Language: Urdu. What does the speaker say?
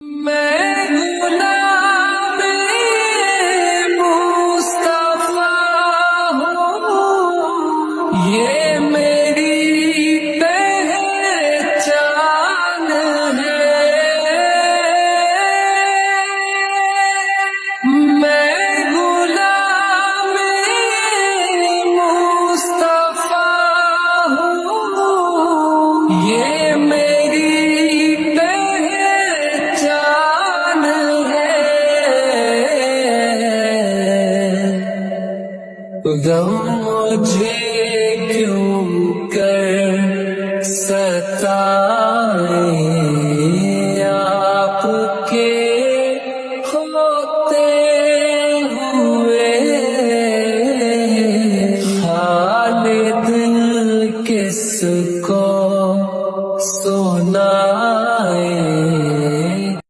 میں غلام مصطفیٰ ہوں، یہ میری پہچان ہے۔ میں غلام مصطفیٰ ہوں، یہ میری غم مجھے